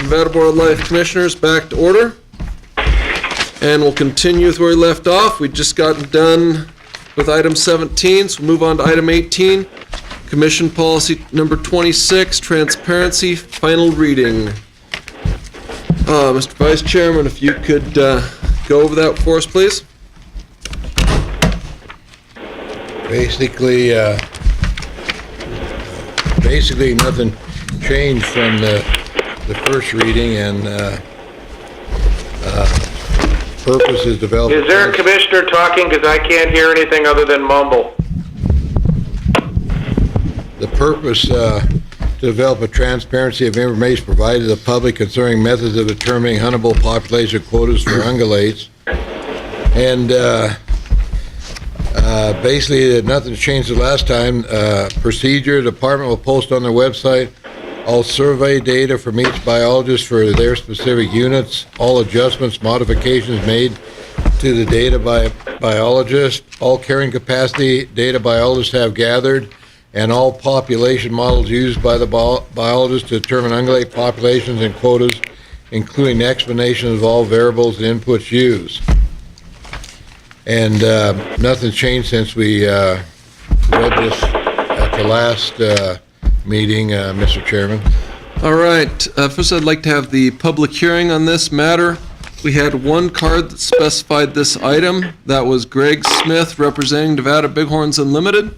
Nevada Board of Life Commissioners back to order. And we'll continue with where we left off. We just gotten done with item 17, so we'll move on to item 18. Commission policy number 26, transparency, final reading. Mr. Vice Chairman, if you could go over that for us, please. Basically nothing changed from the first reading, and purpose is developed. Is there a commissioner talking? Because I can't hear anything other than mumble. The purpose to develop a transparency of information provided to the public concerning methods of determining huntable population quotas for ungulates. And basically nothing's changed the last time. Procedure, the department will post on their website all survey data from each biologist for their specific units, all adjustments, modifications made to the data by biologist, all carrying capacity data biologists have gathered, and all population models used by the biologists to determine ungulate populations and quotas, including explanations of all variables and inputs used. And nothing's changed since we read this at the last meeting, Mr. Chairman. All right, first I'd like to have the public hearing on this matter. We had one card that specified this item. That was Greg Smith, representing Nevada Bighorns Unlimited.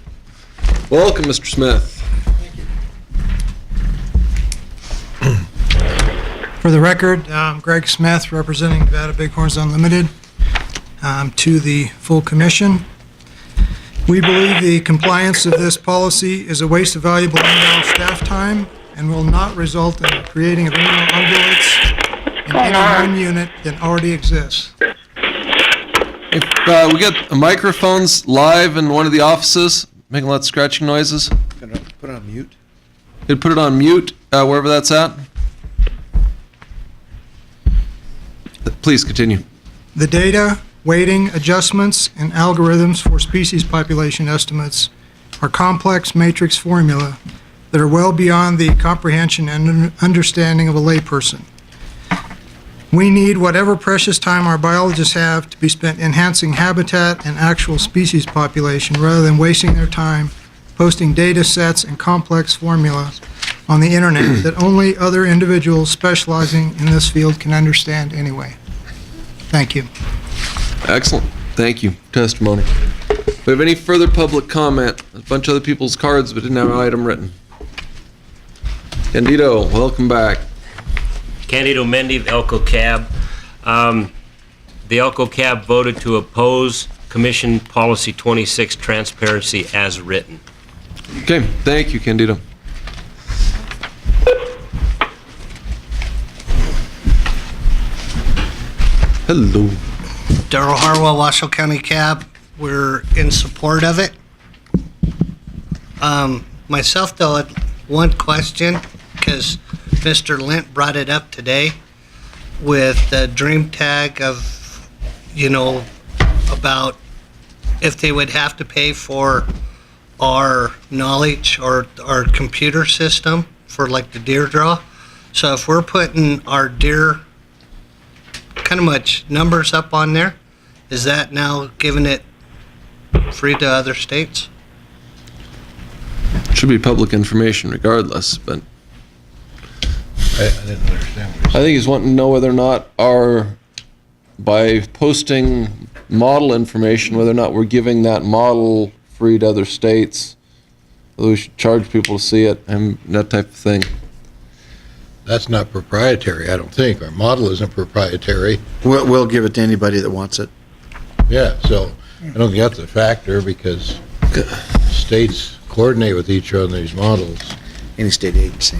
Welcome, Mr. Smith. For the record, Greg Smith, representing Nevada Bighorns Unlimited, to the full commission. We believe the compliance of this policy is a waste of valuable inbound staff time and will not result in the creating of any more ungulates in any one unit than already exists. If we get microphones live in one of the offices, making a lot of scratching noises. Put it on mute. Could put it on mute, wherever that's at. Please continue. The data, weighting, adjustments, and algorithms for species population estimates are complex matrix formula that are well beyond the comprehension and understanding of a layperson. We need whatever precious time our biologists have to be spent enhancing habitat and actual species population rather than wasting their time posting data sets and complex formulas on the internet that only other individuals specializing in this field can understand anyway. Thank you. Excellent. Thank you. Testimony. Do we have any further public comment? A bunch of other people's cards, but didn't have an item written. Candido, welcome back. Candido Mendy of Elko Cab. The Elko Cab voted to oppose Commission Policy 26 transparency as written. Okay, thank you, Candido. Hello. Darrell Harwell, Washoe County Cab. We're in support of it. Myself, though, had one question, because Mr. Lent brought it up today with the dream tag of, about if they would have to pay for our knowledge or our computer system for like the deer draw. So if we're putting our deer kind of much numbers up on there, is that now giving it free to other states? Should be public information regardless, but I didn't understand what I think he's wanting to know whether or not by posting model information, whether or not we're giving that model free to other states, whether we should charge people to see it and that type of thing. That's not proprietary, I don't think. Our model isn't proprietary. We'll give it to anybody that wants it. Yeah, so I don't think that's a factor because states coordinate with each other on these models. Any state agency.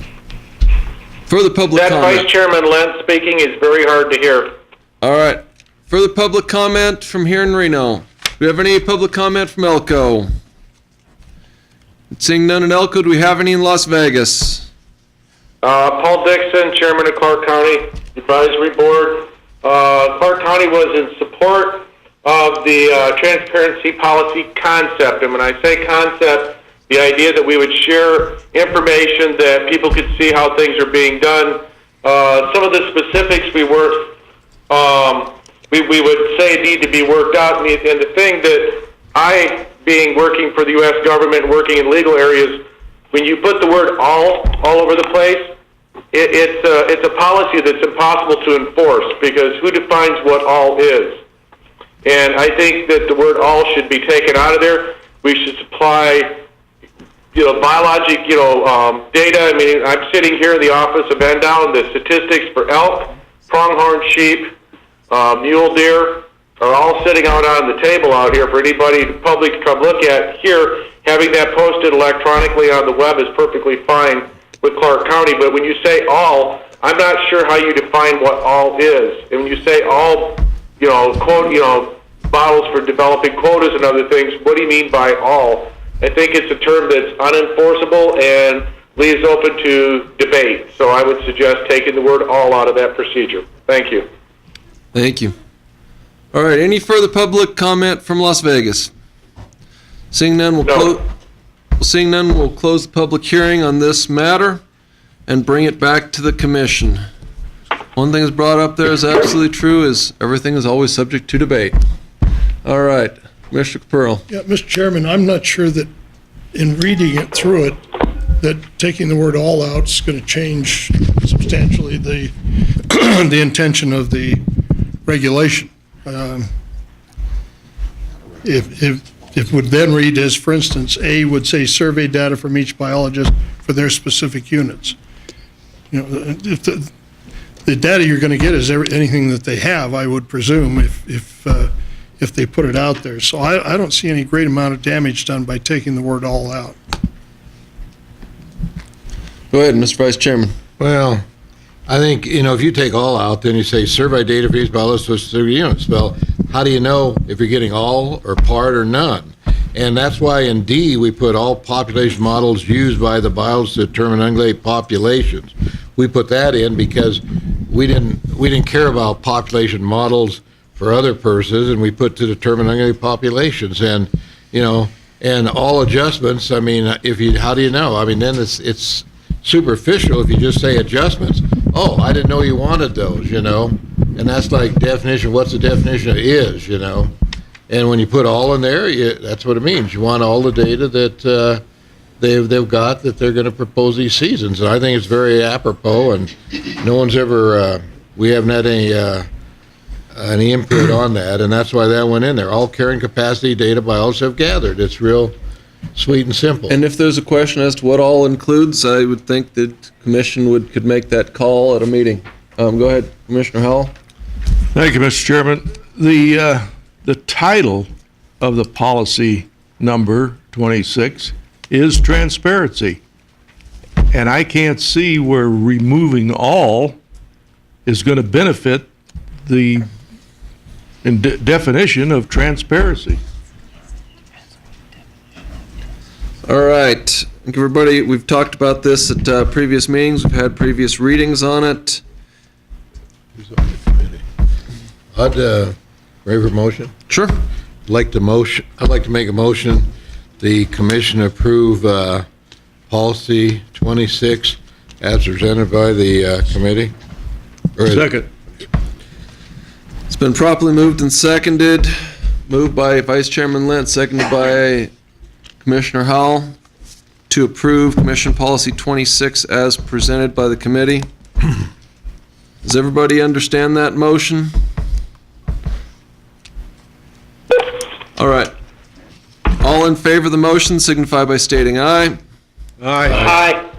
Further public That comment. Vice Chairman Lent speaking is very hard to hear. All right. Further public comment from here in Reno. Do we have any public comment from Elko? Seeing none in Elko, do we have any in Las Vegas? Paul Dixon, Chairman of Clark County Advisory Board. Clark County was in support of the transparency policy concept. And when I say concept, the idea that we would share information that people could see how things are being done, some of the specifics we would say need to be worked out. And the thing that I, being working for the U.S. government, working in legal areas, when you put the word all over the place, it's a policy that's impossible to enforce, because who defines what all is? And I think that the word all should be taken out of there. We should supply, biologic, data. I mean, I'm sitting here in the office of NDOW, and the statistics for elk, pronghorn sheep, mule deer are all sitting out on the table out here for anybody, the public, to come look at. Here, having that posted electronically on the web is perfectly fine with Clark County. But when you say all, I'm not sure how you define what all is. And when you say all, bottles for developing quotas and other things, what do you mean by all? I think it's a term that's unenforceable and leaves open to debate. So I would suggest taking the word all out of that procedure. Thank you. Thank you. All right, any further public comment from Las Vegas? Seeing none, we'll close the public hearing on this matter and bring it back to the commission. One thing that's brought up there is absolutely true, is everything is always subject to debate. All right, Commissioner Pearl. Yeah, Mr. Chairman, I'm not sure that in reading it through it, that taking the word all out is going to change substantially the the intention of the regulation. If it would then read as, for instance, A would say survey data from each biologist for their specific units. If the data you're going to get is anything that they have, I would presume, if they put it out there. So I don't see any great amount of damage done by taking the word all out. Go ahead, Mr. Vice Chairman. Well, I think, if you take all out, then you say survey data for each biologist for specific units. Well, how do you know if you're getting all or part or none? And that's why in D, we put all population models used by the biologists to determine ungulated populations. We put that in because we didn't care about population models for other purposes, and we put to determine ungulated populations. And, and all adjustments, I mean, how do you know? I mean, then it's superficial if you just say adjustments. Oh, I didn't know you wanted those, and that's like definition. What's the definition of is, and when you put all in there, that's what it means. You want all the data that they've got that they're going to propose these seasons, and I think it's very apropos. And no one's ever we haven't had any input on that, and that's why that went in there. All carrying capacity data biologists have gathered. It's real sweet and simple. And if there's a question as to what all includes, I would think that commission could make that call at a meeting. Go ahead, Commissioner Howell. Thank you, Mr. Chairman. The title of the policy number 26 is transparency. And I can't see where removing all is going to benefit the definition of transparency. All right. Thank you, everybody. We've talked about this at previous meetings. We've had previous readings on it. I'd ready for motion. Sure. I'd like to make a motion. The commission approve policy 26 as presented by the committee. Second. It's been properly moved and seconded. Moved by Vice Chairman Lent, seconded by Commissioner Howell, to approve Commission Policy 26 as presented by the committee. Does everybody understand that motion? All right. All in favor of the motion signify by stating aye. Aye.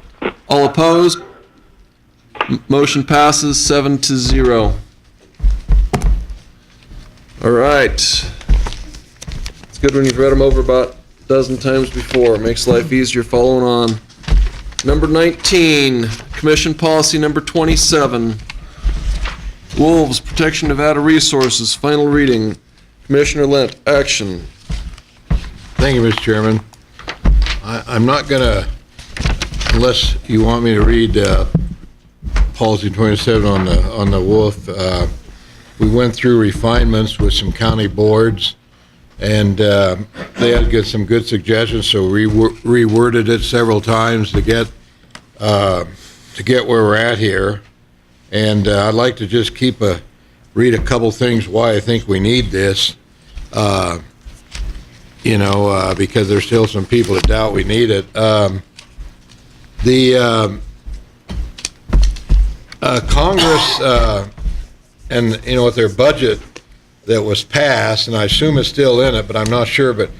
All opposed? Motion passes 7-0. All right. It's good when you've read them over about a dozen times before. It makes life easier following on. Number 19, Commission Policy Number 27, Wolves, Protection of Nevada Resources, final reading. Commissioner Lent, action. Thank you, Mr. Chairman. I'm not going to, unless you want me to read policy 27 on the wolf. We went through refinements with some county boards, and they had some good suggestions, so we reworded it several times to get where we're at here. And I'd like to just read a couple things why I think we need this, because there's still some people that doubt we need it. Congress, and with their budget that was passed, and I assume it's still in it, but I'm not sure, but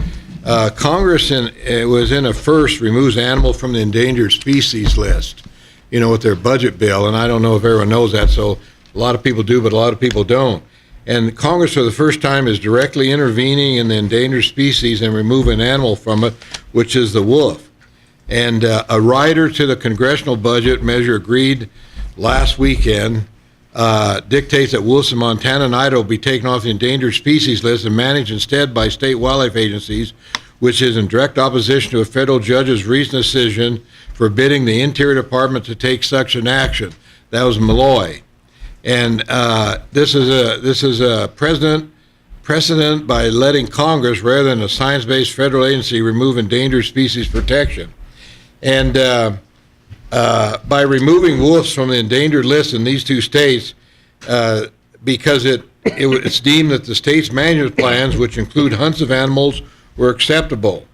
Congress it was in a first removes animal from the endangered species list, with their budget bill, and I don't know if everyone knows that, so a lot of people do, but a lot of people don't. And Congress for the first time is directly intervening in the endangered species and removing an animal from it, which is the wolf. And a rider to the congressional budget measure agreed last weekend dictates that wolves in Montana and Idaho be taken off the endangered species list and managed instead by state wildlife agencies, which is in direct opposition to a federal judge's recent decision forbidding the Interior Department to take such an action. That was Malloy. And this is a precedent by letting Congress, rather than a science-based federal agency, remove endangered species protection. And by removing wolves from the endangered list in these two states, because it's deemed that the state's management plans, which include hunts of animals, were acceptable.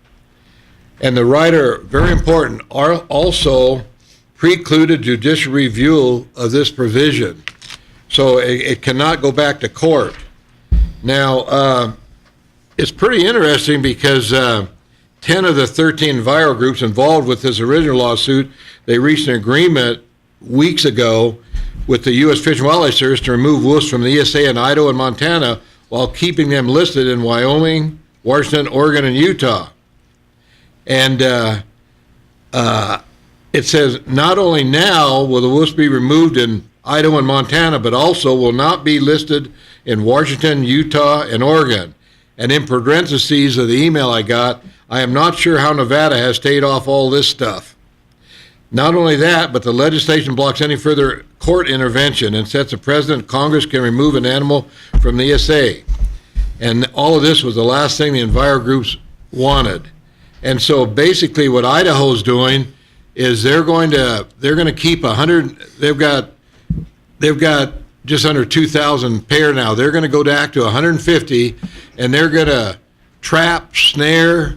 And the rider, very important, also precluded judicial review of this provision. So it cannot go back to court. Now, it's pretty interesting because 10 of the 13 enviro groups involved with this original lawsuit, they reached an agreement weeks ago with the U.S. Fish and Wildlife Service to remove wolves from the ESA in Idaho and Montana while keeping them listed in Wyoming, Washington, Oregon, and Utah. And it says not only now will the wolves be removed in Idaho and Montana, but also will not be listed in Washington, Utah, and Oregon. And in parentheses of the email I got, I am not sure how Nevada has stayed off all this stuff. Not only that, but the legislation blocks any further court intervention and sets a precedent Congress can remove an animal from the ESA. And all of this was the last thing the enviro groups wanted. And so basically what Idaho's doing is they're going to keep 100, they've got just under 2,000 pair now. They're going to go back to 150, and they're going to trap, snare,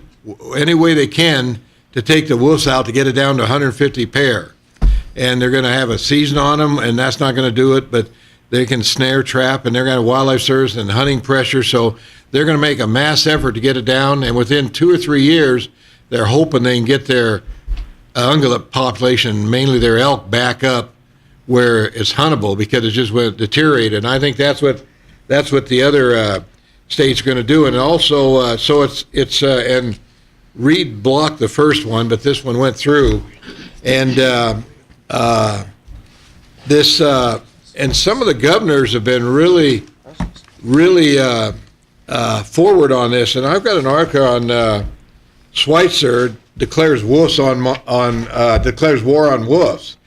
any way they can to take the wolves out to get it down to 150 pair. And they're going to have a season on them, and that's not going to do it, but they can snare, trap, and they're going to have wildlife service and hunting pressure. So they're going to make a mass effort to get it down, and within 2 or 3 years, they're hoping they can get their ungulate population, mainly their elk, back up where it's huntable, because it just went deteriorated. And I think that's what the other states are going to do. And also, so it's and Reed blocked the first one, but this one went through. And and some of the governors have been really forward on this. And I've got an article on Schweitzer declares war on wolves.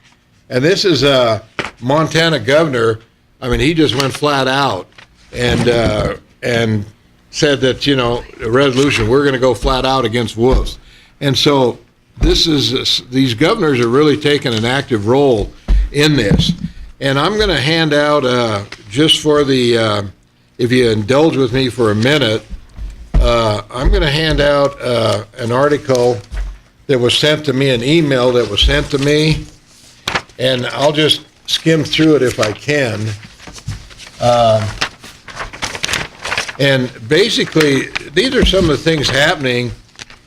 And this is a Montana governor. I mean, he just went flat out and said that, a resolution, we're going to go flat out against wolves. And so these governors are really taking an active role in this. And I'm going to hand out, just for the, if you indulge with me for a minute, I'm going to hand out an article that was sent to me, an email that was sent to me. And I'll just skim through it if I can. And basically, these are some of the things happening.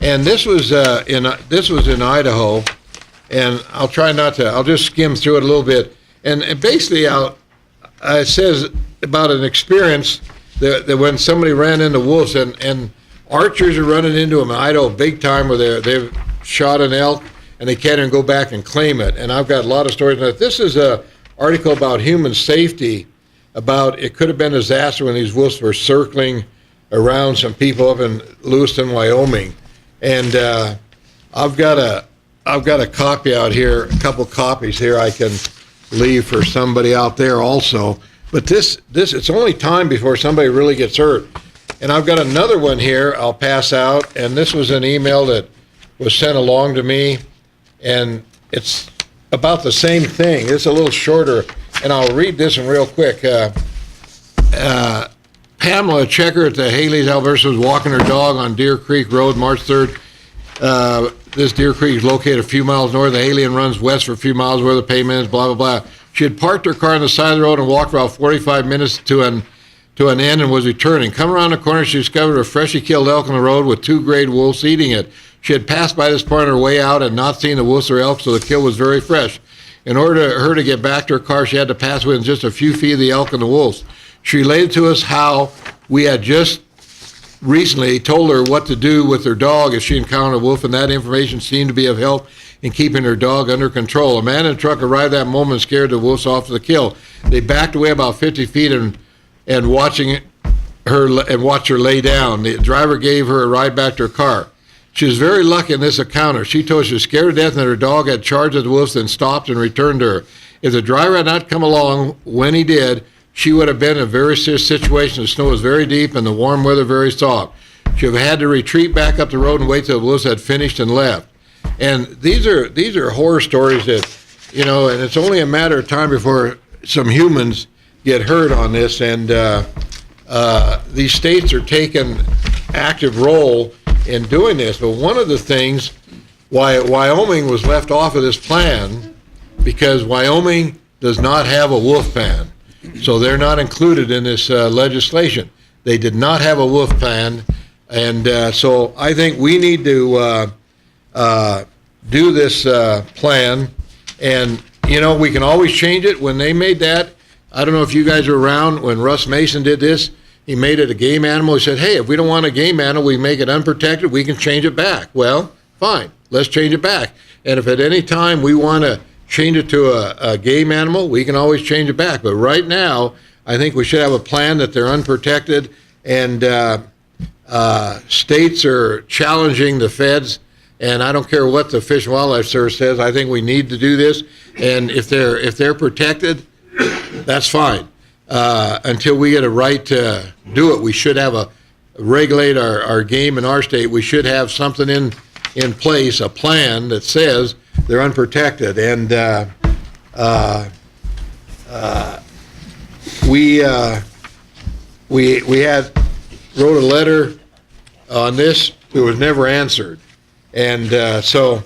And this was in Idaho. And I'll try not to. I'll just skim through it a little bit. And basically, it says about an experience that when somebody ran into wolves, and archers are running into them in Idaho big time, where they've shot an elk, and they can't even go back and claim it. And I've got a lot of stories on that. This is an article about human safety, about it could have been a disaster when these wolves were circling around some people up in Lewiston, Wyoming. And I've got a copy out here, a couple copies here I can leave for somebody out there also. But this it's only time before somebody really gets hurt. And I've got another one here I'll pass out, and this was an email that was sent along to me. And it's about the same thing. It's a little shorter. and I'll read this one real quick. Pamela, a checker at the Haley's, Alberta, was walking her dog on Deer Creek Road, March 3rd. This Deer Creek is located a few miles north of Haley and runs west for a few miles where the pavement is, blah, blah, blah. She had parked her car on the side of the road and walked about 45 minutes to an end and was returning. Coming around the corner, she discovered a freshly killed elk on the road with 2 gray wolves eating it. She had passed by this part on her way out and not seen the wolves or elk, so the kill was very fresh. In order for her to get back to her car, she had to pass within just a few feet of the elk and the wolves. She related to us how we had just recently told her what to do with her dog if she encountered a wolf, and that information seemed to be of help in keeping her dog under control. A man in a truck arrived that moment and scared the wolves off to the kill. They backed away about 50 feet and watched her lay down. The driver gave her a ride back to her car. She was very lucky in this encounter. She told us she was scared to death and that her dog had charged at the wolves, then stopped and returned to her. If the driver had not come along when he did, she would have been in a very serious situation. The snow was very deep and the warm weather very soft. She would have had to retreat back up the road and wait till the wolves had finished and left. And these are horror stories that, and it's only a matter of time before some humans get hurt on this. And these states are taking active role in doing this. But one of the things why Wyoming was left off of this plan, because Wyoming does not have a wolf ban. So they're not included in this legislation. They did not have a wolf ban, and so I think we need to do this plan. And we can always change it. When they made that, I don't know if you guys were around when Russ Mason did this. He made it a game animal. He said, "Hey, if we don't want a game animal, we make it unprotected. We can change it back." Well, fine, let's change it back. And if at any time we want to change it to a game animal, we can always change it back. But right now, I think we should have a plan that they're unprotected, and states are challenging the feds, and I don't care what the Fish and Wildlife Service says. I think we need to do this, and if they're protected, that's fine. Until we get a right to do it, we should have regulate our game in our state. We should have something in place, a plan that says they're unprotected. And we wrote a letter on this. It was never answered. And so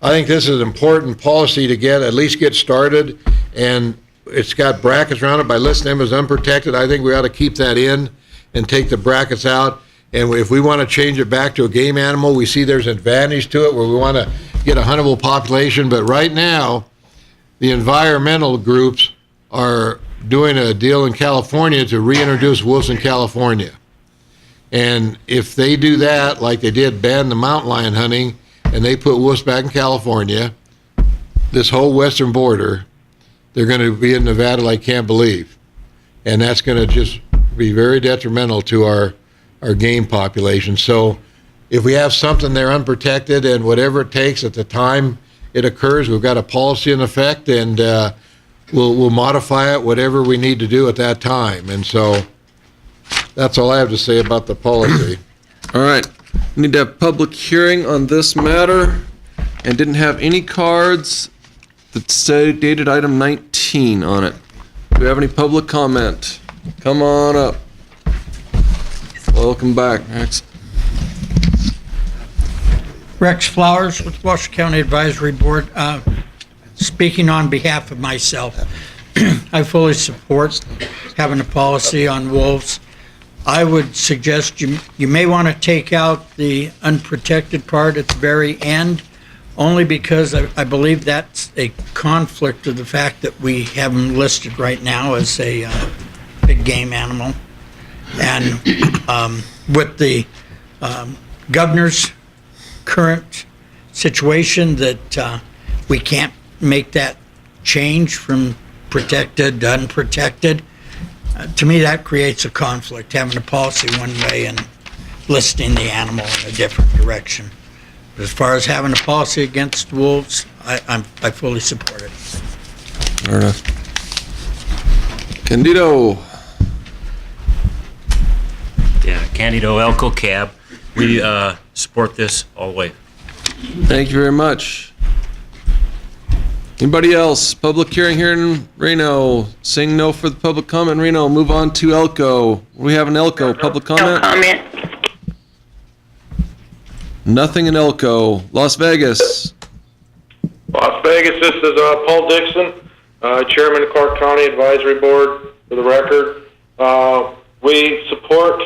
I think this is an important policy to at least get started. And it's got brackets around it by listing them as unprotected. I think we ought to keep that in and take the brackets out. And if we want to change it back to a game animal, we see there's an advantage to it where we want to get a huntable population. But right now, the environmental groups are doing a deal in California to reintroduce wolves in California. And if they do that, like they did ban the mountain lion hunting, and they put wolves back in California, this whole western border, they're going to be in Nevada like can't believe. And that's going to just be very detrimental to our game population. So if we have something there unprotected, and whatever it takes at the time it occurs, we've got a policy in effect, and we'll modify it, whatever we need to do at that time. And so that's all I have to say about the policy. All right. We need to have public hearing on this matter, and didn't have any cards that say dated item 19 on it. Do we have any public comment? Come on up. Welcome back. Next. Rex Flowers with Washoe County Advisory Board. Speaking on behalf of myself, I fully support having a policy on wolves. I would suggest you may want to take out the unprotected part at the very end, only because I believe that's a conflict of the fact that we have them listed right now as a big game animal. And with the governor's current situation that we can't make that change from protected to unprotected, to me that creates a conflict, having a policy one way and listing the animal in a different direction. But as far as having a policy against wolves, I fully support it. Fair enough. Candido. Yeah, Candido Elko Cab. We support this all the way. Thank you very much. Anybody else? Public hearing here in Reno. Seeing no for the public comment in Reno. Move on to Elko. We have an Elko. Public comment? No comment. Nothing in Elko. Las Vegas. Las Vegas, this is Paul Dixon, Chairman of Clark County Advisory Board, for the record. We support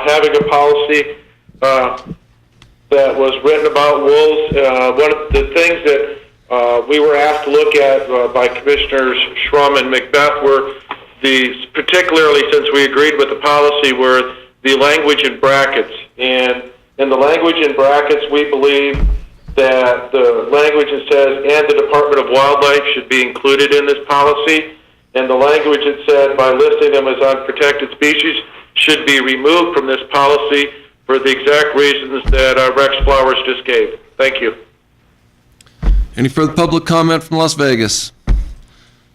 having a policy that was written about wolves. One of the things that we were asked to look at by Commissioners Schrum and Macbeth were particularly since we agreed with the policy, were the language in brackets. And in the language in brackets, we believe that the language that says, and the Department of Wildlife should be included in this policy, and the language that said, by listing them as unprotected species, should be removed from this policy for the exact reasons that Rex Flowers just gave. Thank you. Any further public comment from Las Vegas?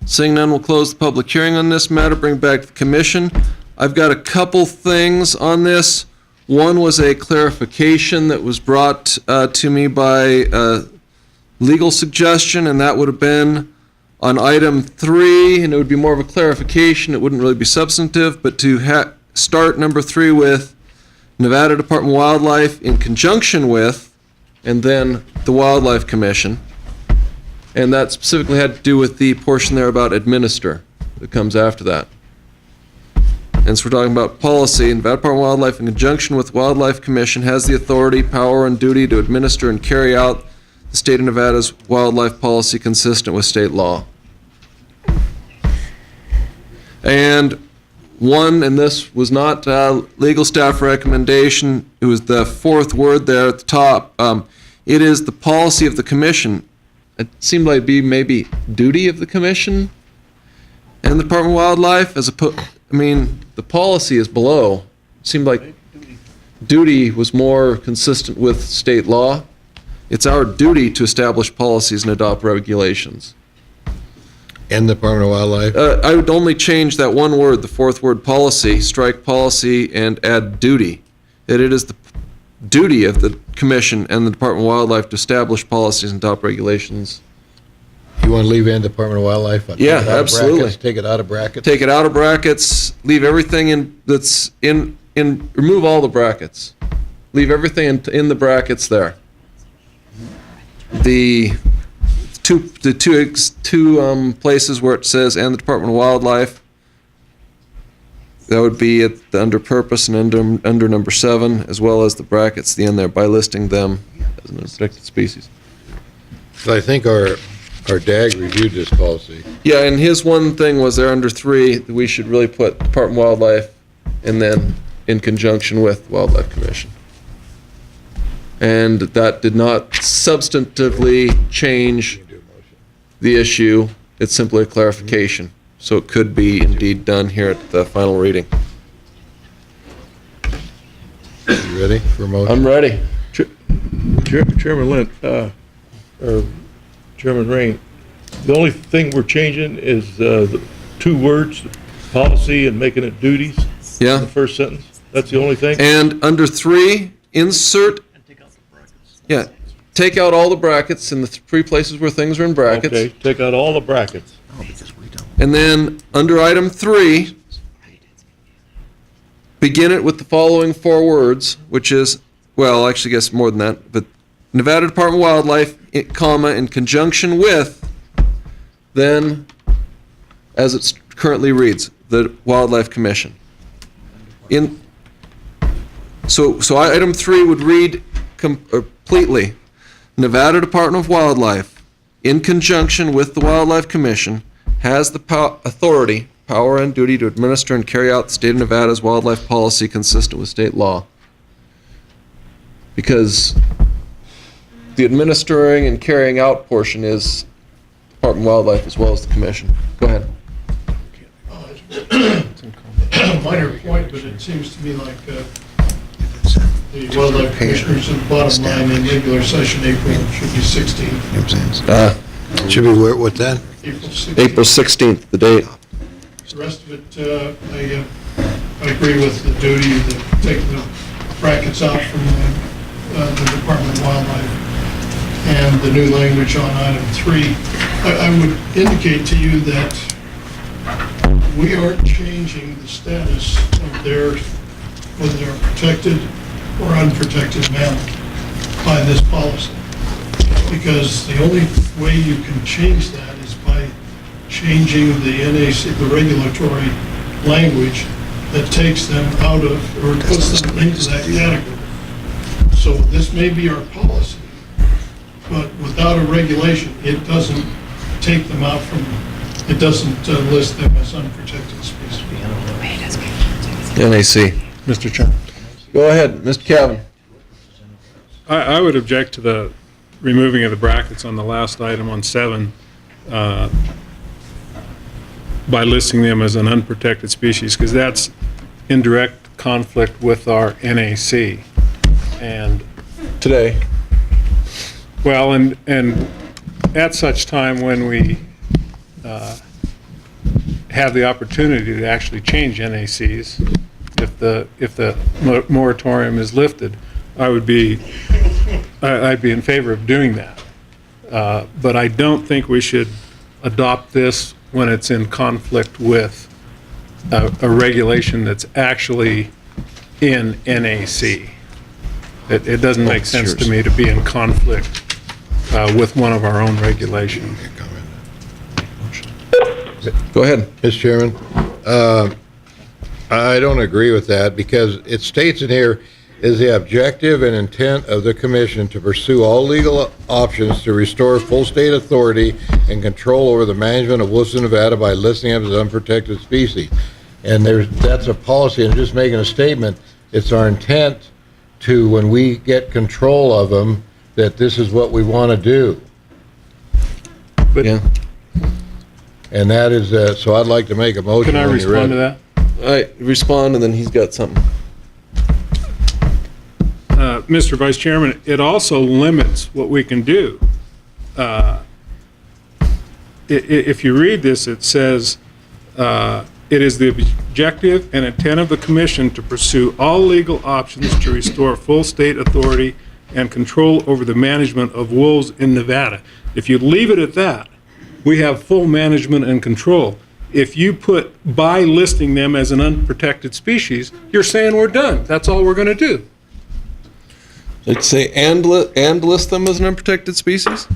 Seeing none, we'll close the public hearing on this matter, bring it back to the commission. I've got a couple things on this. One was a clarification that was brought to me by legal suggestion, and that would have been on item 3, and it would be more of a clarification. It wouldn't really be substantive, but to start number 3 with Nevada Department of Wildlife in conjunction with, and then the Wildlife Commission. And that specifically had to do with the portion there about administer that comes after that. And so we're talking about policy. Nevada Department of Wildlife, in conjunction with Wildlife Commission, has the authority, power, and duty to administer and carry out the state of Nevada's wildlife policy consistent with state law. And one, and this was not legal staff recommendation, it was the 4th word there at the top. It is the policy of the commission. It seemed like it'd be maybe duty of the commission and the Department of Wildlife the policy is below. It seemed like duty was more consistent with state law. It's our duty to establish policies and adopt regulations. And the Department of Wildlife? I would only change that one word, the 4th word, policy, strike policy and add duty. That it is the duty of the commission and the Department of Wildlife to establish policies and adopt regulations. You want to leave in Department of Wildlife? Yeah, absolutely. Take it out of brackets? Take it out of brackets, leave everything remove all the brackets. Leave everything in the brackets there. The two places where it says and the Department of Wildlife, that would be under purpose and under number 7, as well as the brackets at the end there, by listing them as an protected species. So I think our DAG reviewed this policy. Yeah, and his one thing was there under 3, that we should really put Department of Wildlife and then in conjunction with Wildlife Commission. And that did not substantively change the issue. It's simply a clarification. So it could be indeed done here at the final reading. You ready for a motion? I'm ready. Chairman Lent, or Chairman Rain, the only thing we're changing is the 2 words, policy, and making it duties. Yeah. In the first sentence. That's the only thing. And under 3, insert. Yeah, take out all the brackets in the 3 places where things are in brackets. Okay, take out all the brackets. And then under item 3, begin it with the following 4 words, which is, well, actually, I guess more than that, but Nevada Department of Wildlife, in conjunction with, then, as it currently reads, the Wildlife Commission. So item 3 would read completely, Nevada Department of Wildlife, in conjunction with the Wildlife Commission, has the authority, power, and duty to administer and carry out the state of Nevada's wildlife policy consistent with state law. Because the administering and carrying out portion is Department of Wildlife as well as the commission. Go ahead. Minor point, but it seems to me like the Wildlife Commissioners in the bottom line in regular session April should be 16. Should be what's that? April 16. April 16th, the date. The rest of it, I agree with the duty to take the brackets out from the Department of Wildlife. And the new language on item 3 I would indicate to you that we aren't changing the status of theirs, whether they're protected or unprotected mammal, by this policy. Because the only way you can change that is by changing the NAC, the regulatory language that takes them out of, or puts them into that category. So this may be our policy, but without a regulation, it doesn't take them out from, it doesn't list them as unprotected species. NAC. Mr. Chairman. Go ahead, Mr. Cavan. I would object to the removing of the brackets on the last item on 7 by listing them as an unprotected species, because that's in direct conflict with our NAC. And Today. well, and at such time when we have the opportunity to actually change NACs, if the moratorium is lifted, I'd be in favor of doing that. But I don't think we should adopt this when it's in conflict with a regulation that's actually in NAC. It doesn't make sense to me to be in conflict with one of our own regulations. Go ahead. Mr. Chairman, I don't agree with that because it states in here, is the objective and intent of the commission to pursue all legal options to restore full state authority and control over the management of wolves in Nevada by listing them as unprotected species. And that's a policy, and just making a statement, it's our intent to, when we get control of them, that this is what we want to do. But Yeah. And that is, so I'd like to make a motion. can I when you're respond to ready. that? All right, respond, and then he's got something. Mr. Vice Chairman, it also limits what we can do. If you read this, it says, it is the objective and intent of the commission to pursue all legal options to restore full state authority and control over the management of wolves in Nevada. If you leave it at that, we have full management and control. If you put by listing them as an unprotected species, you're saying we're done. That's all we're going to do. Let's say and list them as an unprotected species?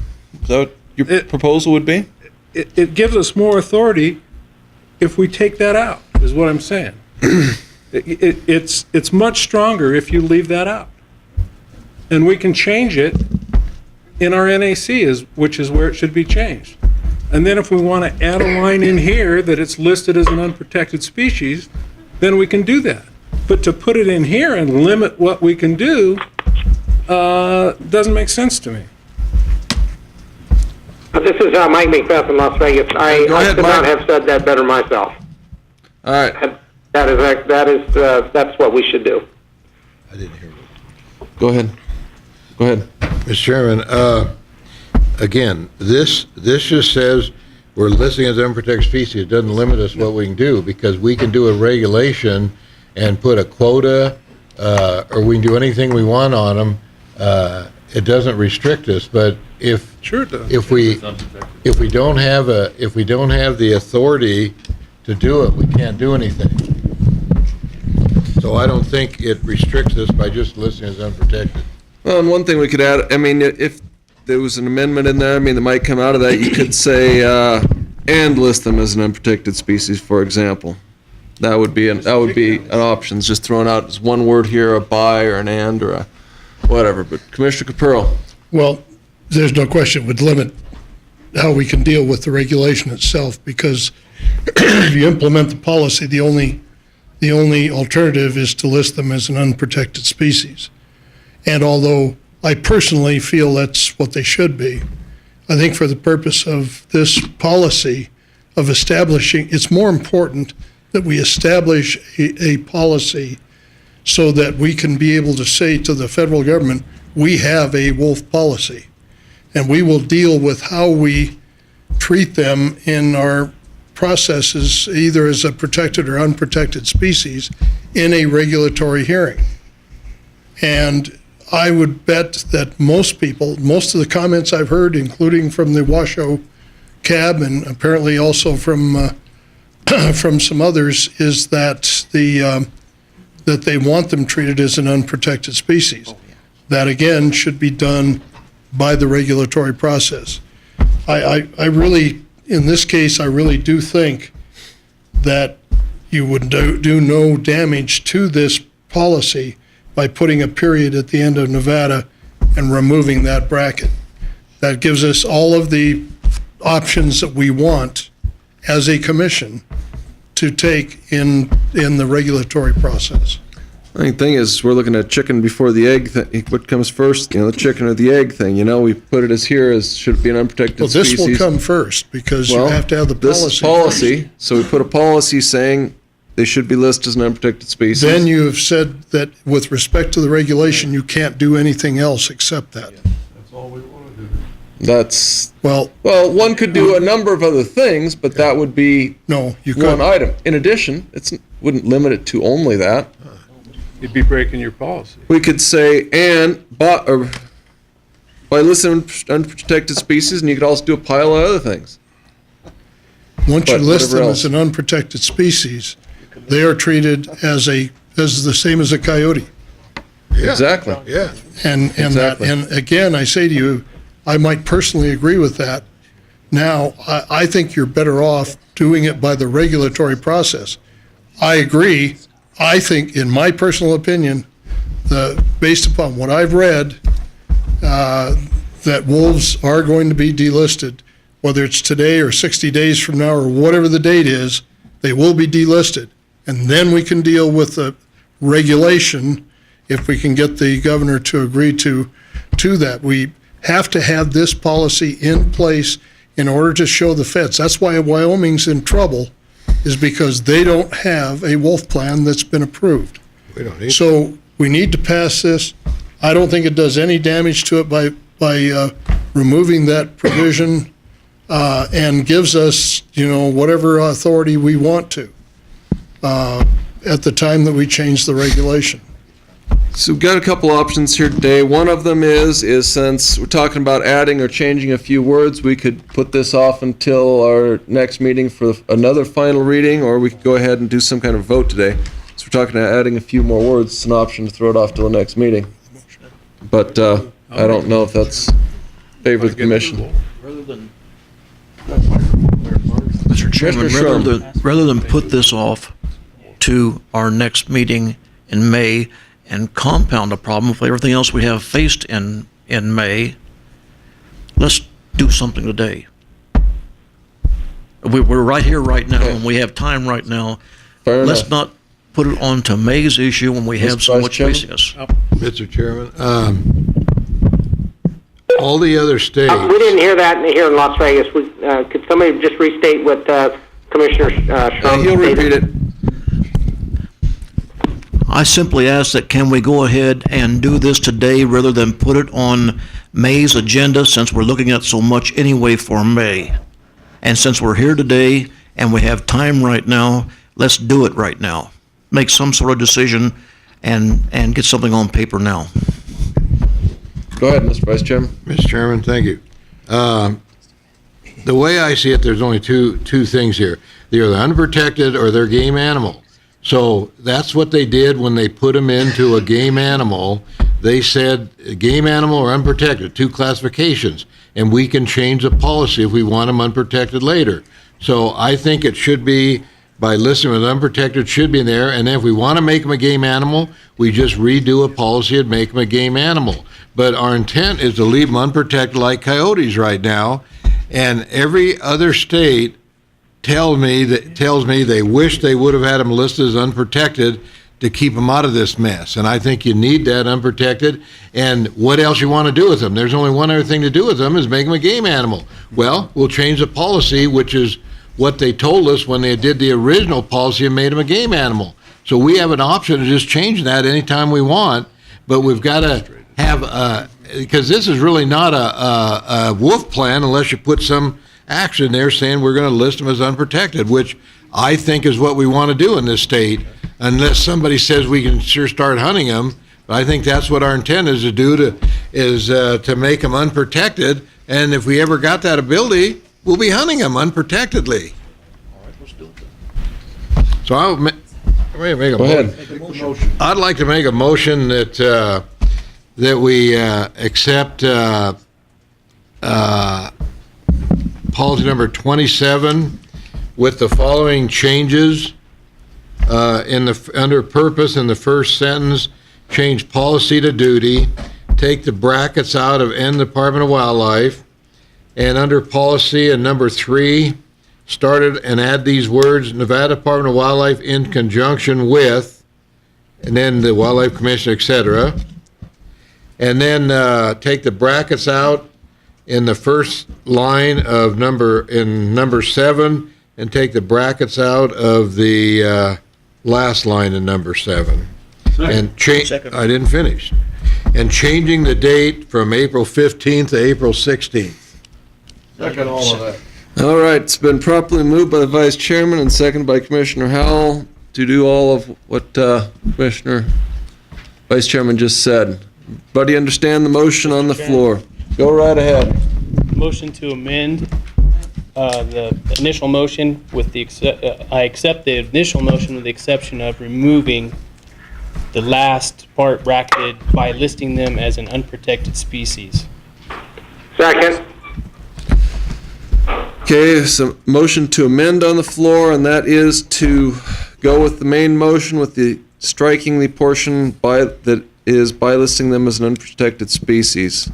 Is that what your proposal would be? It gives us more authority if we take that out, is what I'm saying. It's much stronger if you leave that out. And we can change it in our NAC, which is where it should be changed. And then if we want to add a line in here that it's listed as an unprotected species, then we can do that. But to put it in here and limit what we can do doesn't make sense to me. This is Mike Macbeth in Las Vegas. Go I ahead, could not Mike. have said that better myself. All right, That's what we should do. I didn't hear you. go ahead. Go ahead. Mr. Chairman, again, this just says we're listing as unprotected species. It doesn't limit us what we can do, because we can do a regulation and put a quota, or we can do anything we want on them. It doesn't restrict us, but if we don't have the authority to do it, we can't do anything. So I don't think it restricts us by just listing as unprotected. Well, and one thing we could add, I mean, if there was an amendment in there, I mean, that might come out of that, you could say, and list them as an unprotected species, for example. That would be an option, just throwing out as one word here, a by or an and or a whatever. But Commissioner Capurro. Well, there's no question it would limit how we can deal with the regulation itself, because if you implement the policy, the only alternative is to list them as an unprotected species. And although I personally feel that's what they should be, I think for the purpose of this policy of establishing, it's more important that we establish a policy so that we can be able to say to the federal government, we have a wolf policy, and we will deal with how we treat them in our processes, either as a protected or unprotected species, in a regulatory hearing. And I would bet that most of the comments I've heard, including from the Washoe CAB and apparently also from from some others is that that they want them treated as an unprotected species. That again should be done by the regulatory process. I really, in this case, I really do think that you would do no damage to this policy by putting a period at the end of Nevada and removing that bracket. That gives us all of the options that we want as a commission to take in the regulatory process. I think the thing is, we're looking at chicken before the egg thing. What comes first, the chicken or the egg thing? We put it as here as should it be an unprotected Well, species. this will come first because you Well, have to have the This is policy. policy, so we put a policy saying they should be listed as an unprotected species. Then you have said that with respect to the regulation, you can't do anything else except that. That's, Well, one could do a number of other things, but that would be no, you one couldn't. item. In addition, wouldn't limit it to only that. You'd be breaking your policy. We could say, by listing unprotected species, and you could also do a pile of other things. Once you But list them whatever as an unprotected species, they are treated as the same as a coyote. Exactly. Yeah. And Exactly. and again, I say to you, I might personally agree with that. Now, I think you're better off doing it by the regulatory process. I agree. I think, in my personal opinion, based upon what I've read, that wolves are going to be delisted, whether it's today or 60 days from now or whatever the date is, they will be delisted. And then we can deal with the regulation if we can get the governor to agree to that. We have to have this policy in place in order to show the feds. That's why Wyoming's in trouble, is because they don't have a wolf plan that's been approved. We don't need. So we need to pass this. I don't think it does any damage to it by removing that provision and gives us, whatever authority we want to at the time that we change the regulation. So we've got a couple options here today. One of them is since we're talking about adding or changing a few words, we could put this off until our next meeting for another final reading, or we could go ahead and do some kind of vote today. So we're talking about adding a few more words. It's an option to throw it off till the next meeting. But I don't know if that's favor of the commission. Mr. Chairman, Commissioner rather than put this off to our next meeting in May and compound a problem with everything else we have faced in May, let's do something today. We're right here right now, and we have time right now. Fair Let's enough. not put it on to May's issue when we have Mr. so Vice much Chairman? facing us. Mr. Chairman, all the other states. We didn't hear that here in Las Vegas. Could somebody just restate what Commissioner Schrum He'll stated? repeat it. I simply ask that can we go ahead and do this today rather than put it on May's agenda, since we're looking at so much anyway for May. And since we're here today and we have time right now, let's do it right now. Make some sort of decision and get something on paper now. Go ahead, Mr. Vice Chairman. Mr. Chairman, thank you. The way I see it, there's only two things here. They're either unprotected or they're game animal. So that's what they did when they put them into a game animal. They said game animal or unprotected, two classifications, and we can change the policy if we want them unprotected later. So I think it should be, by listing with unprotected, should be in there, and then if we want to make them a game animal, we just redo a policy and make them a game animal. But our intent is to leave them unprotected like coyotes right now, and every other state tells me they wish they would have had them listed as unprotected to keep them out of this mess. And I think you need that unprotected. And what else you want to do with them? There's only one other thing to do with them, is make them a game animal. Well, we'll change the policy, which is what they told us when they did the original policy and made them a game animal. So we have an option of just changing that anytime we want, but we've got to have, because this is really not a wolf plan unless you put some action there saying we're going to list them as unprotected, which I think is what we want to do in this state, unless somebody says we can sure start hunting them. But I think that's what our intent is to do, to make them unprotected. And if we ever got that ability, we'll be hunting them unprotectedly. So I'll make a Go ahead. I'd like to make a motion that we accept policy number 27 with the following changes. Under purpose in the first sentence, change policy to duty, take the brackets out of N Department of Wildlife, and under policy in number 3, started and add these words, Nevada Department of Wildlife in conjunction with, and then the Wildlife Commission, etc. And then take the brackets out in the first line of number 7, and take the brackets out of the last line in number 7. And change. I didn't finish. And changing the date from April 15th to April 16th. Second all of that. All right, it's been properly moved by the Vice Chairman and seconded by Commissioner Howell to do all of what Commissioner Vice Chairman just said. Everybody understand the motion on the floor? Go right ahead. Motion to amend the initial motion with the, I accept the initial motion with the exception of removing the last part bracketed by listing them as an unprotected species. Second. Okay, so motion to amend on the floor, and that is to go with the main motion with the striking the portion that is by listing them as an unprotected species.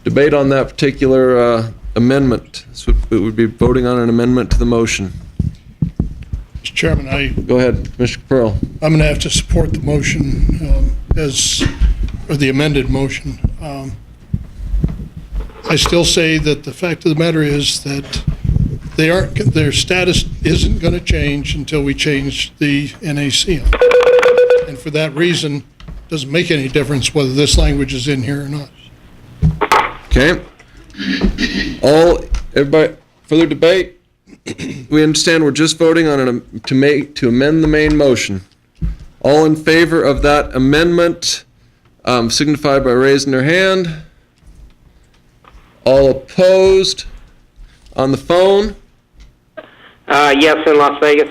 Debate on that particular amendment. So it would be voting on an amendment to the motion. Mr. Chairman, Go ahead, Commissioner Pearl. I'm going to have to support the motion or the amended motion. I still say that the fact of the matter is that their status isn't going to change until we change the NAC. And for that reason, it doesn't make any difference whether this language is in here or not. Okay. Everybody, further debate? We understand we're just voting on to amend the main motion. All in favor of that amendment signify by raising their hand. All opposed? On the phone? Yes, in Las Vegas.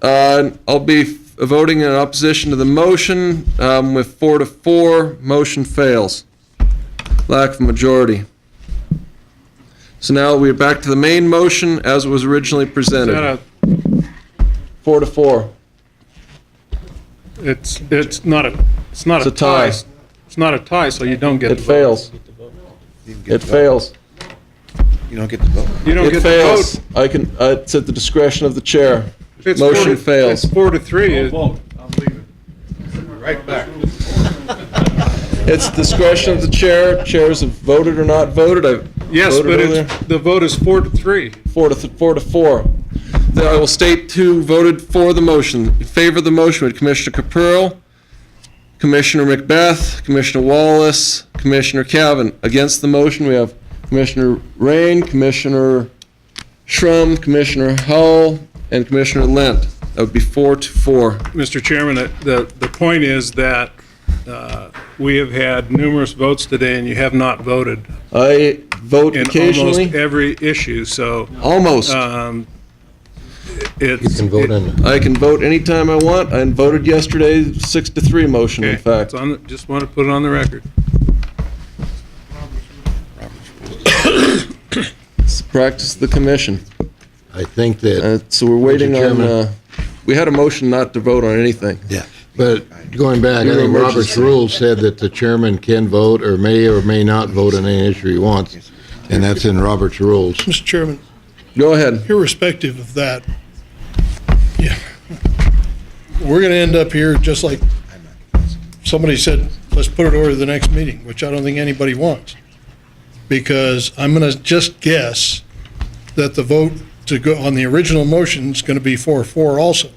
I'll be voting in opposition to the motion with 4-4. Motion fails. Lack of majority. So now we're back to the main motion as it was originally presented. 4-4. It's not a It's a tie. It's not a tie, so you don't get It the fails. It fails. You don't get to vote. vote. You don't It get fails. the vote. It's at the discretion of the chair. It's Motion fails. It's 4-3. Vote. I'm leaving. Right back. It's discretion of the chair. Chairs have voted or not voted. Yes, voted but earlier. the vote is 4-3. 4-4. Then I will state who voted for the motion. In favor of the motion with Commissioner Capurro, Commissioner Macbeth, Commissioner Wallace, Commissioner Cavan. Against the motion, we have Commissioner Rain, Commissioner Shrum, Commissioner Howell, and Commissioner Lent. That would be 4-4. Mr. Chairman, the point is that we have had numerous votes today, and you have not voted I vote in occasionally. almost every issue, so Almost. You can vote in. I can vote anytime I want. I voted yesterday 6-3 motion, in fact. Just want to put it on the record. It's the practice of the commission. I think that. So we're waiting Mr. on, Chairman. we had a motion not to vote on anything. Yeah, but going back, I Your think Robert's emergency. rules said that the chairman can vote or may not vote on any issue he wants, and that's in Robert's rules. Mr. Chairman, Go ahead. irrespective of that, yeah, we're going to end up here just like somebody said, let's put it over to the next meeting, which I don't think anybody wants. Because I'm going to just guess that the vote to go on the original motion is going to be 4-4 also.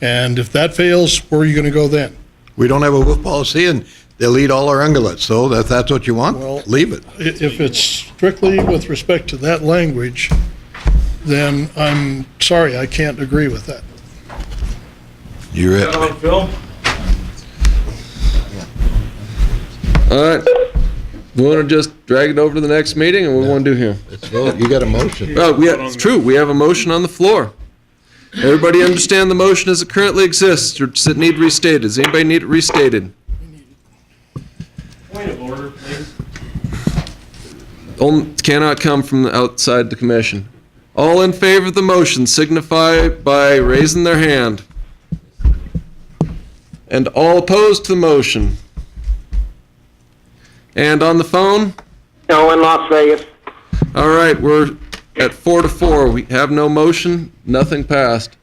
And if that fails, where are you going to go then? We don't have a wolf policy, and they'll eat all our ungulates, so if that's what you want, Well- leave it. If it's strictly with respect to that language, then I'm sorry, I can't agree with that. You're it. On film? All right. We want to just drag it over to the next meeting, and what we want to do here? Let's vote. You got a motion. Oh, it's true. We have a motion on the floor. Everybody understand the motion as it currently exists, or does it need restated? Does anybody need it restated? Point of order, please. Cannot come from outside the commission. All in favor of the motion signify by raising their hand. And all opposed to the motion. And on the phone? No, in Las Vegas. All right, we're at 4-4. We have no motion, nothing passed.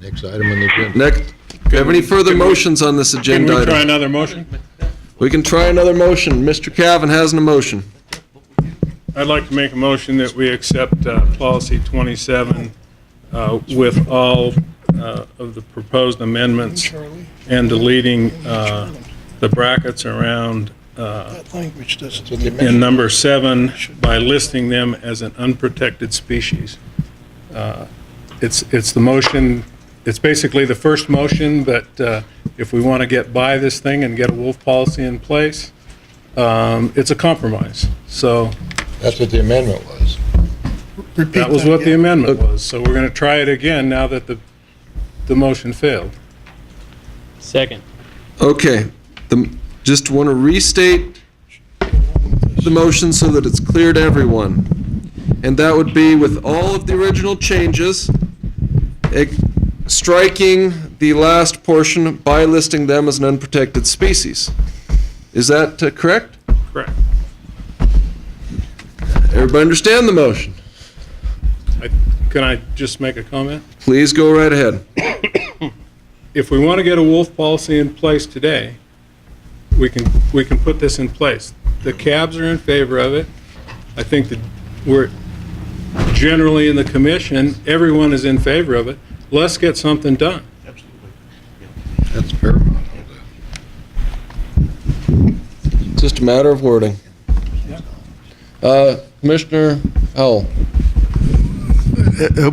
Next item on the agenda. Next, do you have any further motions on this Can agenda we try item? another motion? We can try another motion. Mr. Cavan has an motion. I'd like to make a motion that we accept policy 27 with all of the proposed amendments and deleting the brackets around That language doesn't. in number 7 by listing them as an unprotected species. It's the motion, it's basically the first motion, but if we want to get by this thing and get a wolf policy in place, it's a compromise. So That's what the amendment was. Repeat that was what the again. amendment was. So we're going to try it again now that the motion failed. Second. Okay, just want to restate the motion so that it's clear to everyone. And that would be with all of the original changes, striking the last portion by listing them as an unprotected species. Is that correct? Correct. Everybody understand the motion? Can I just make a comment? Please go right ahead. If we want to get a wolf policy in place today, we can put this in place. The cabs are in favor of it. I think that we're generally in the commission, everyone is in favor of it. Let's get something done. That's paramount. It's just a matter of wording. Commissioner Howell.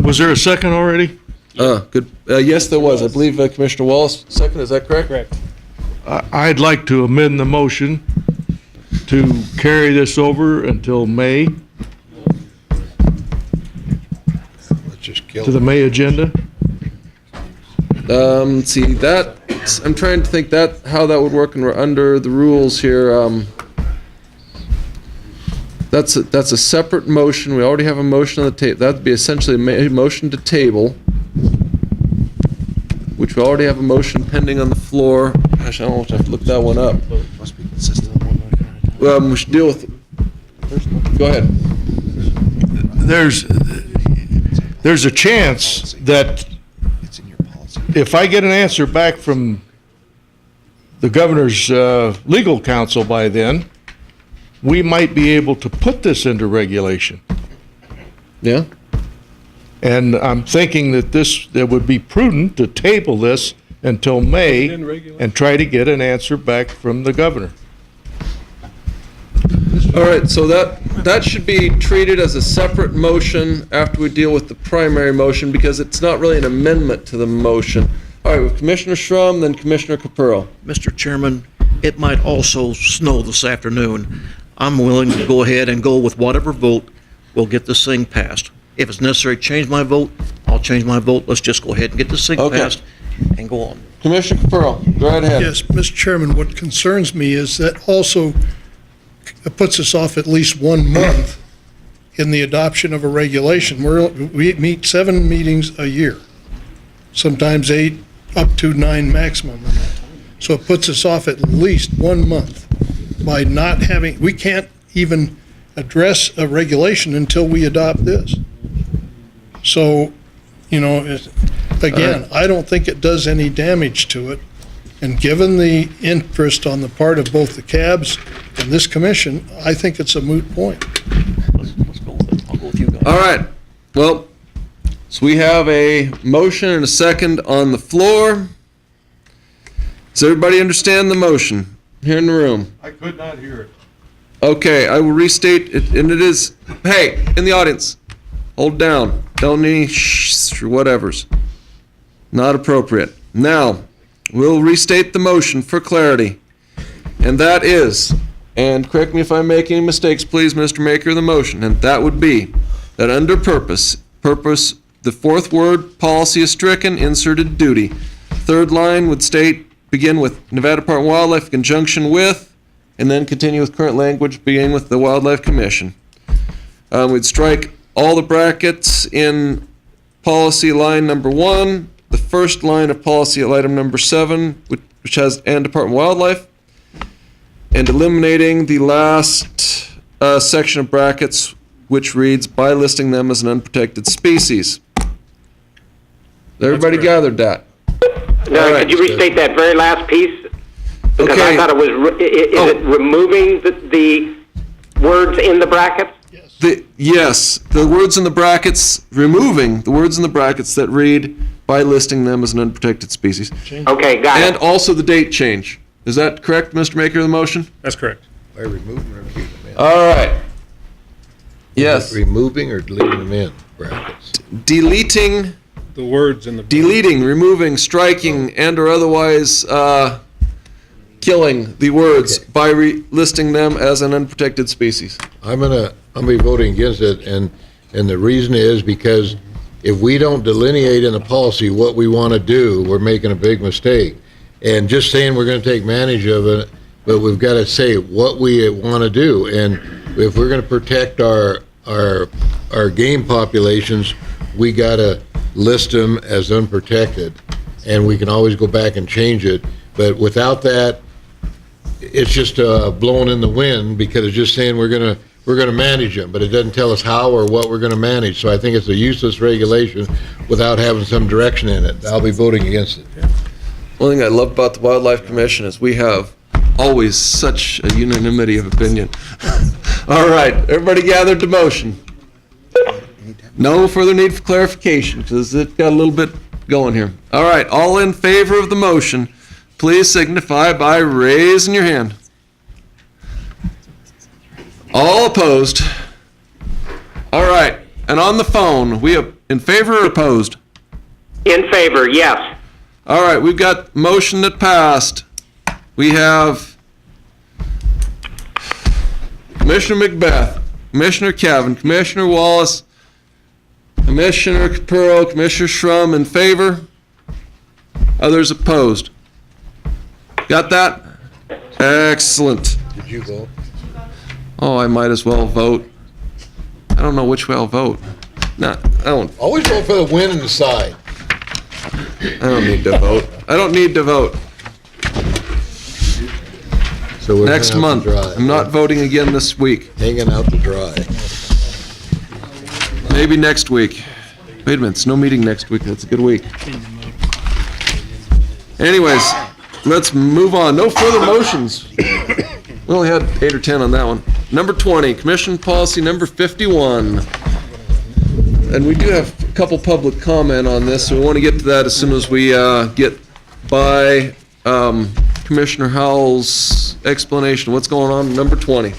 Was there a second already? Good. Yes, there was. I believe Commissioner Wallace second. Is that correct? Correct. I'd like to amend the motion to carry this over until May, Let's just kill to the it. May agenda. See that, I'm trying to think how that would work, and we're under the rules here. That's a separate motion. We already have a motion on the table. That'd be essentially a motion to table, which we already have a motion pending on the floor. Gosh, I don't know if I have to look that one up. Must be consistent. We should deal with, go ahead. There's a chance that It's in your policy. if I get an answer back from the governor's legal counsel by then, we might be able to put this into regulation. Yeah? And I'm thinking that it would be prudent to table this until May In regulation. and try to get an answer back from the governor. All right, so that should be treated as a separate motion after we deal with the primary motion, because it's not really an amendment to the motion. All right, with Commissioner Schrum, then Commissioner Capurro. Mr. Chairman, it might also snow this afternoon. I'm willing to go ahead and go with whatever vote will get this thing passed. If it's necessary to change my vote, I'll change my vote. Let's just go ahead and get this thing Okay. passed and go on. Commissioner Capurro, go right ahead. Yes, Mr. Chairman, what concerns me is that also puts us off at least 1 month in the adoption of a regulation. We meet 7 meetings a year, sometimes 8, up to 9 maximum. So it puts us off at least 1 month by not having, we can't even address a regulation until we adopt this. So, again, I don't think it does any damage to it. And given the interest on the part of both the cabs and this commission, I think it's a moot point. Let's go with it. I'll go with you guys. All right, well, so we have a motion and a second on the floor. Does everybody understand the motion here in the room? I could not hear it. Okay, I will restate it, and it is, hey, in the audience, hold down. Don't any shh or whatevers. Not appropriate. Now, we'll restate the motion for clarity. And that is and correct me if I'm making any mistakes, please, Mr. Maker of the motion, and that would be that under purpose, the fourth word, policy is stricken, inserted duty. Third line would state, begin with Nevada Department of Wildlife in conjunction with, and then continue with current language, beginning with the Wildlife Commission. We'd strike all the brackets in policy line number 1, the first line of policy item number 7, which has and Department of Wildlife, and eliminating the last section of brackets, which reads, by listing them as an unprotected species. Everybody gathered that? No, All right. could you restate that very last piece? Because Okay. I thought it was, is it removing the words in the brackets? Yes, the words in the brackets, removing the words in the brackets that read, by listing them as an unprotected species. Okay, got And it. also the date change. Is that correct, Mr. Maker of the motion? That's correct. By removing or keeping them in? All right. Yes, Removing or deleting them in brackets? deleting, The words in the. deleting, removing, striking, and or otherwise killing the words Okay. by listing them as an unprotected species. I'm gonna be voting against it, and the reason is because if we don't delineate in the policy what we want to do, we're making a big mistake. And just saying we're gonna take advantage of it, but we've got to say what we want to do. And if we're gonna protect our game populations, we gotta list them as unprotected. And we can always go back and change it, but without that, it's just blowing in the wind, because it's just saying we're gonna manage them, but it doesn't tell us how or what we're gonna manage. So I think it's a useless regulation without having some direction in it. I'll be voting against it. One thing I love about the Wildlife Commission is we have always such a unanimity of opinion. All right, everybody gathered to motion. No further need for clarification, because it got a little bit going here. All right, all in favor of the motion, please signify by raising your hand. All opposed? All right, and on the phone, we have in favor or opposed? In favor, yes. All right, we've got motion that passed. We have Commissioner Macbeth, Commissioner Cavan, Commissioner Wallace, Commissioner Capurro, Commissioner Shrum in favor. Others opposed. Got that? Excellent. Did you vote? Oh, I might as well vote. I don't know which way I'll vote. No, I don't. Always vote for the win and the side. I don't need to vote. I don't need to vote. So we're Next hanging out month. to dry. I'm not voting again this week. Hanging out to dry. Maybe next week. Wait a minute, it's no meeting next week. That's a good week. Anyways, let's move on. No further motions. We only had 8 or 10 on that one. Number 20, Commission Policy Number 51. And we do have a couple public comment on this, so we want to get to that as soon as we get by Commissioner Howell's explanation. What's going on? Number 20.